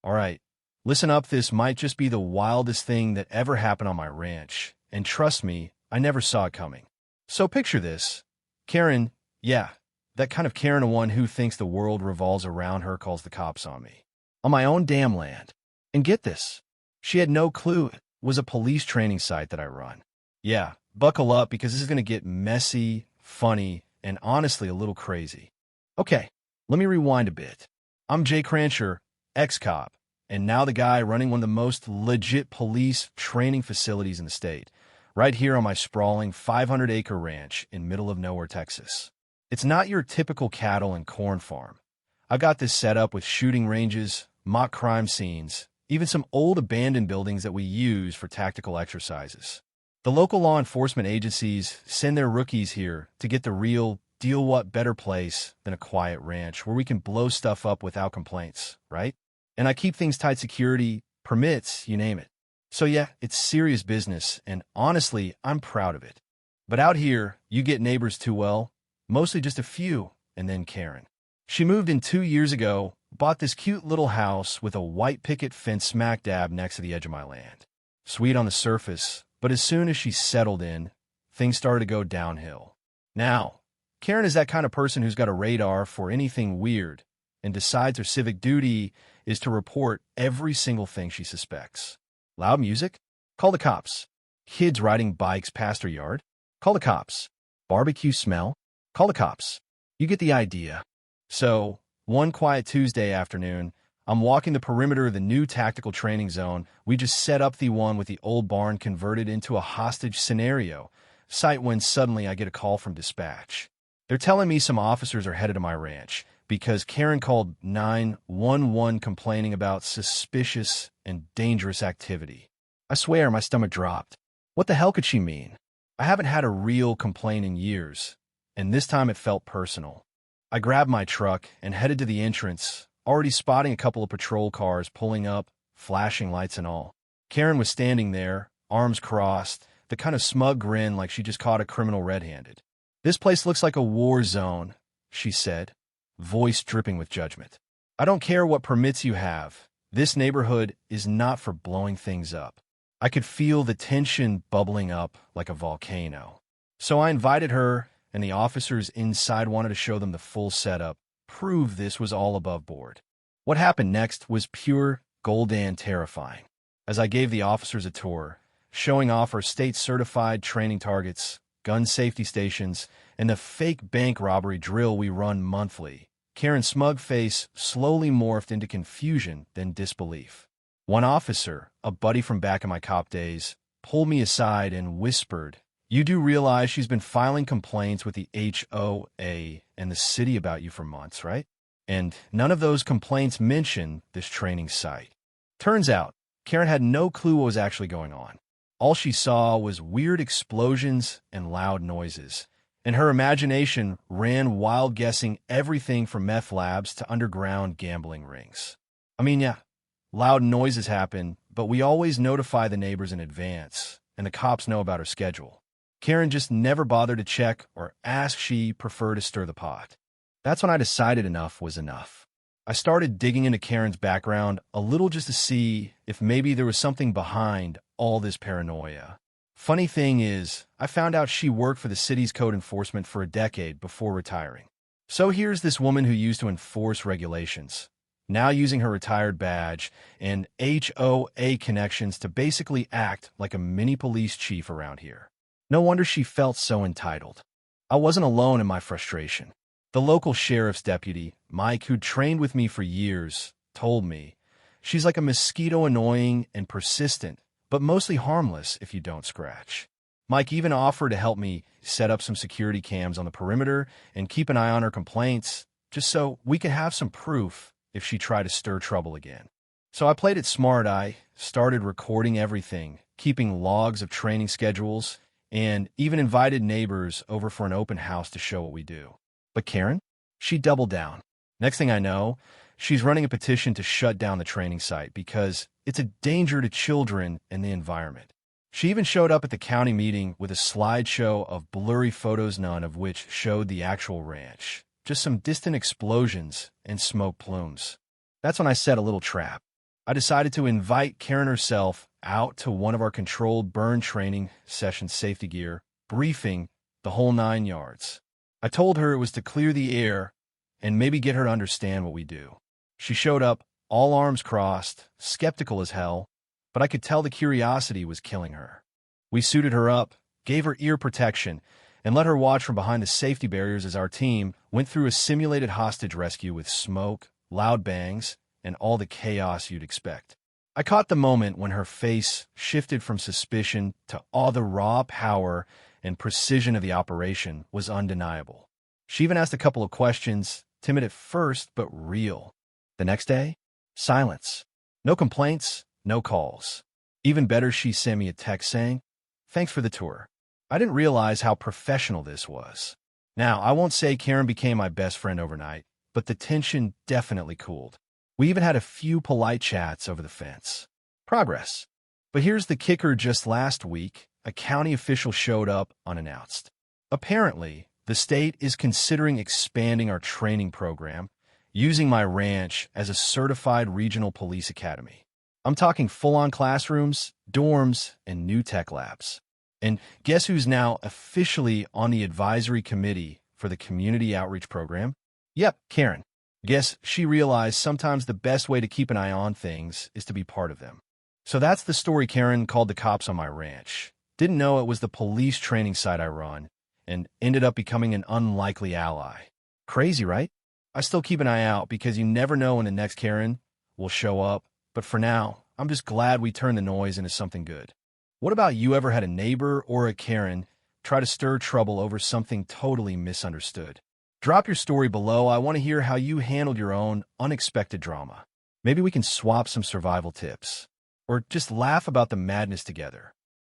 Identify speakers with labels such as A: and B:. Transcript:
A: All right, listen up. This might just be the wildest thing that ever happened on my ranch. And trust me, I never saw it coming. So picture this. Karen, yeah, that kind of Karen, one who thinks the world revolves around her, calls the cops on me. On my own damn land. And get this, she had no clue it was a police training site that I run. Yeah, buckle up because this is going to get messy, funny, and honestly a little crazy. Okay, let me rewind a bit. I'm Jay Crancher, ex-cop, and now the guy running one of the most legit police training facilities in the state, right here on my sprawling 500-acre ranch in middle of nowhere, Texas. It's not your typical cattle and corn farm. I got this set up with shooting ranges, mock crime scenes, even some old abandoned buildings that we use for tactical exercises. The local law enforcement agencies send their rookies here to get the real deal. What better place than a quiet ranch where we can blow stuff up without complaints, right? And I keep things tight, security, permits, you name it. So yeah, it's serious business, and honestly, I'm proud of it. But out here, you get neighbors too, well, mostly just a few, and then Karen. She moved in 2 years ago, bought this cute little house with a white picket fence smack dab next to the edge of my land. Sweet on the surface, but as soon as she settled in, things started to go downhill. Now, Karen is that kind of person who's got a radar for anything weird and decides her civic duty is to report every single thing she suspects. Loud music? Call the cops. Kids riding bikes past her yard? Call the cops. Barbecue smell? Call the cops. You get the idea. So, one quiet Tuesday afternoon, I'm walking the perimeter of the new tactical training zone. We just set up the one with the old barn converted into a hostage scenario site when suddenly I get a call from dispatch. They're telling me some officers are headed to my ranch because Karen called 911 complaining about suspicious and dangerous activity. I swear my stomach dropped. What the hell could she mean? I haven't had a real complaint in years, and this time it felt personal. I grabbed my truck and headed to the entrance, already spotting a couple of patrol cars pulling up, flashing lights and all. Karen was standing there, arms crossed, the kind of smug grin like she just caught a criminal red-handed. "This place looks like a war zone," she said, voice dripping with judgment. "I don't care what permits you have. This neighborhood is not for blowing things up." I could feel the tension bubbling up like a volcano. So I invited her, and the officers inside wanted to show them the full setup, prove this was all above board. What happened next was pure golden terrifying. As I gave the officers a tour, showing off our state-certified training targets, gun safety stations, and the fake bank robbery drill we run monthly, Karen's smug face slowly morphed into confusion, then disbelief. One officer, a buddy from back in my cop days, pulled me aside and whispered, "You do realize she's been filing complaints with the HOA and the city about you for months, right? And none of those complaints mention this training site." Turns out, Karen had no clue what was actually going on. All she saw was weird explosions and loud noises, and her imagination ran wild, guessing everything from meth labs to underground gambling rings. I mean, yeah, loud noises happen, but we always notify the neighbors in advance, and the cops know about her schedule. Karen just never bothered to check or ask. She preferred to stir the pot. That's when I decided enough was enough. I started digging into Karen's background a little just to see if maybe there was something behind all this paranoia. Funny thing is, I found out she worked for the city's code enforcement for a decade before retiring. So here's this woman who used to enforce regulations, now using her retired badge and HOA connections to basically act like a mini police chief around here. No wonder she felt so entitled. I wasn't alone in my frustration. The local sheriff's deputy, Mike, who'd trained with me for years, told me, "She's like a mosquito, annoying and persistent, but mostly harmless if you don't scratch." Mike even offered to help me set up some security cams on the perimeter and keep an eye on her complaints, just so we could have some proof if she tried to stir trouble again. So I played it smart. I started recording everything, keeping logs of training schedules, and even invited neighbors over for an open house to show what we do. But Karen? She doubled down. Next thing I know, she's running a petition to shut down the training site because it's a danger to children and the environment. She even showed up at the county meeting with a slideshow of blurry photos, none of which showed the actual ranch, just some distant explosions and smoke plumes. That's when I set a little trap. I decided to invite Karen herself out to one of our controlled burn training session safety gear, briefing, the whole 9 yards. I told her it was to clear the air and maybe get her to understand what we do. She showed up, all arms crossed, skeptical as hell, but I could tell the curiosity was killing her. We suited her up, gave her ear protection, and let her watch from behind the safety barriers as our team went through a simulated hostage rescue with smoke, loud bangs, and all the chaos you'd expect. I caught the moment when her face shifted from suspicion to awe. The raw power and precision of the operation was undeniable. She even asked a couple of questions, timid at first, but real. The next day, silence. No complaints, no calls. Even better, she sent me a text saying, "Thanks for the tour." I didn't realize how professional this was. Now, I won't say Karen became my best friend overnight, but the tension definitely cooled. We even had a few polite chats over the fence. Progress. But here's the kicker: just last week, a county official showed up unannounced. Apparently, the state is considering expanding our training program, using my ranch as a certified regional police academy. I'm talking full-on classrooms, dorms, and new tech labs. And guess who's now officially on the advisory committee for the community outreach program? Yep, Karen. Guess she realized sometimes the best way to keep an eye on things is to be part of them. So that's the story. Karen called the cops on my ranch. Didn't know it was the police training site I run, and ended up becoming an unlikely ally. Crazy, right? I still keep an eye out because you never know when the next Karen will show up, but for now, I'm just glad we turned the noise into something good. What about you? Ever had a neighbor or a Karen try to stir trouble over something totally misunderstood? Drop your story below. I want to hear how you handled your own unexpected drama. Maybe we can swap some survival tips, or just laugh about the madness together.